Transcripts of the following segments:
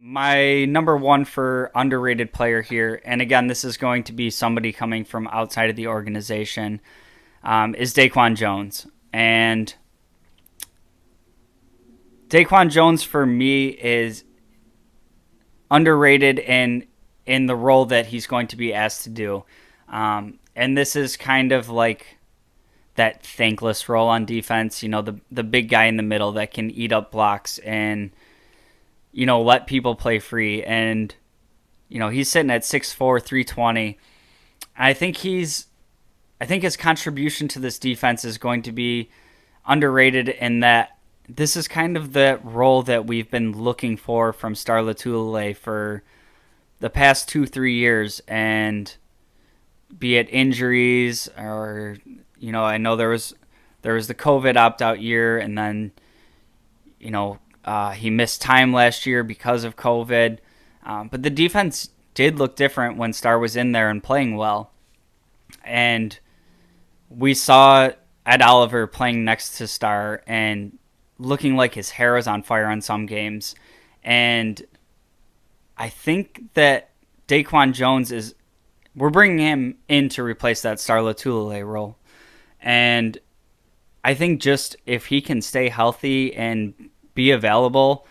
My number one for underrated player here, and again, this is going to be somebody coming from outside of the organization, is DaQuan Jones. And DaQuan Jones for me is underrated in the role that he's going to be asked to do. And this is kind of like that thankless role on defense. The big guy in the middle that can eat up blocks and let people play free. And he's sitting at 6'4", 320. I think his contribution to this defense is going to be underrated in that this is kind of the role that we've been looking for from Star Lotulelei for the past 2-3 years. And be it injuries or I know there was the COVID opt out year, and then he missed time last year because of COVID. But the defense did look different when Star was in there and playing well. And we saw Ed Oliver playing next to Star and looking like his hair was on fire on some games. And I think that DaQuan Jones we're bringing him in to replace that Star Lotulelei role. And I think just if he can stay healthy and be available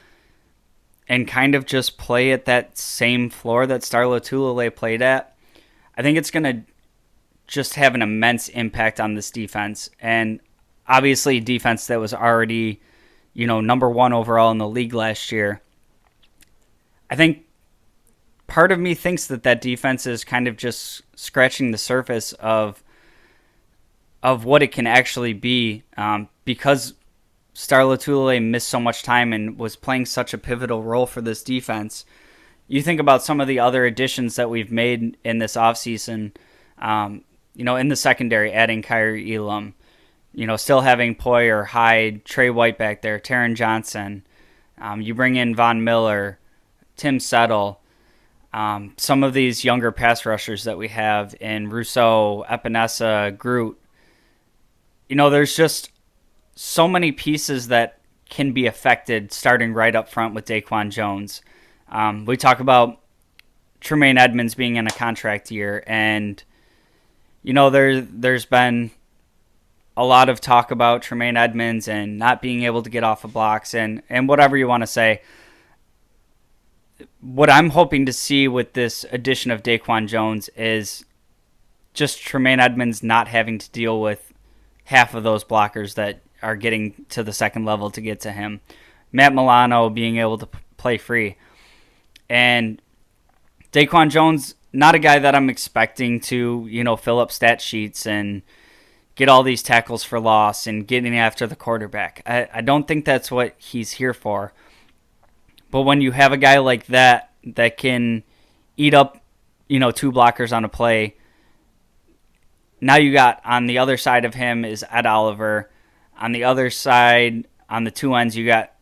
and kind of just play at that same floor that Star Lotulelei played at, I think it's going to just have an immense impact on this defense. And obviously defense that was already, number one overall in the league last year. I think part of me thinks that defense is kind of just scratching the surface of what it can actually be, because Star Lotulelei missed so much time and was playing such a pivotal role for this defense. You think about some of the other additions that we've made in this offseason, in the secondary, adding Kyrie Elam, still having Poyer, Hyde, Trey White back there, Taron Johnson. You bring in Von Miller, Tim Settle, some of these younger pass rushers that we have in Rousseau, Epinesa, Groot. There's just so many pieces that can be affected starting right up front with DaQuan Jones. We talk about Tremaine Edmonds being in a contract year, and there's been a lot of talk about Tremaine Edmonds and not being able to get off of blocks and whatever you want to say. What I'm hoping to see with this addition of DaQuan Jones is just Tremaine Edmonds not having to deal with half of those blockers that are getting to the second level to get to him. Matt Milano being able to play free. And DaQuan Jones, not a guy that I'm expecting to, fill up stat sheets and get all these tackles for loss and getting after the quarterback. I don't think that's what he's here for. But when you have a guy like that can eat up, two blockers on a play, now you got on the other side of him is Ed Oliver. On the other side, on the two ends, you got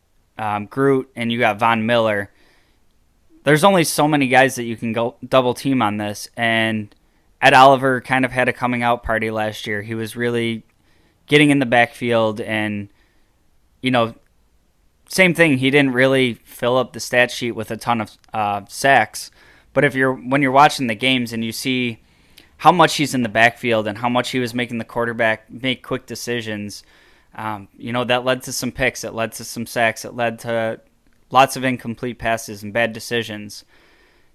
Groot and you got Von Miller. There's only so many guys that you can go double team on this. And Ed Oliver kind of had a coming out party last year. He was really getting in the backfield and, same thing. He didn't really fill up the stat sheet with a ton of sacks. But when you're watching the games and you see how much he's in the backfield and how much he was making the quarterback make quick decisions, that led to some picks. It led to some sacks. It led to lots of incomplete passes and bad decisions.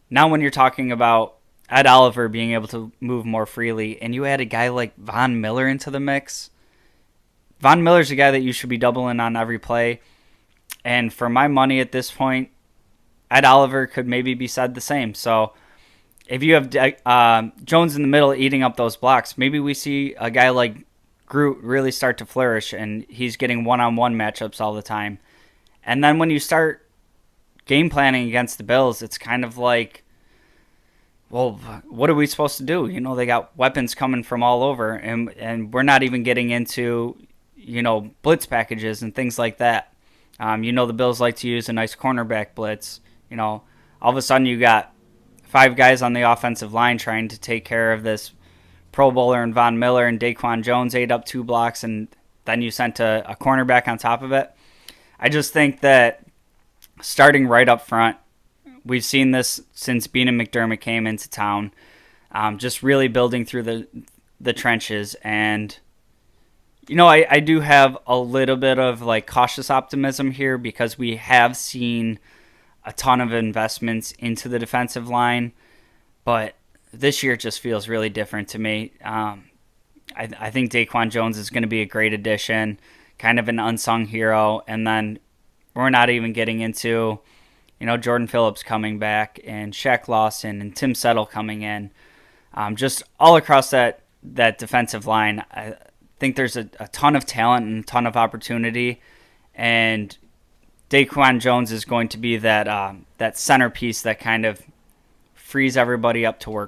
Now when you're talking about Ed Oliver being able to move more freely and you add a guy like Von Miller into the mix, Von Miller's a guy that you should be doubling on every play. And for my money at this point, Ed Oliver could maybe be said the same. So if you have Jones in the middle eating up those blocks, maybe we see a guy like Groot really start to flourish and he's getting one-on-one matchups all the time. And then when you start game planning against the Bills, it's kind of like, well, what are we supposed to do? They got weapons coming from all over, and we're not even getting into, blitz packages and things like that. The Bills like to use a nice cornerback blitz. All of a sudden you got 5 guys on the offensive line trying to take care of this Pro Bowler and Von Miller, and DaQuan Jones ate up 2 blocks, and then you sent a cornerback on top of it. I just think that starting right up front We've seen this since Bean and McDermott came into town, just really building through the trenches. And I do have a little bit of like cautious optimism here because we have seen a ton of investments into the defensive line, but this year just feels really different to me. I think DaQuan Jones is going to be a great addition, kind of an unsung hero, and then we're not even getting into, Jordan Phillips coming back and Shaq Lawson and Tim Settle coming in. Just all across that defensive line, I think there's a ton of talent and a ton of opportunity, and DaQuan Jones is going to be that centerpiece that kind of frees everybody up to work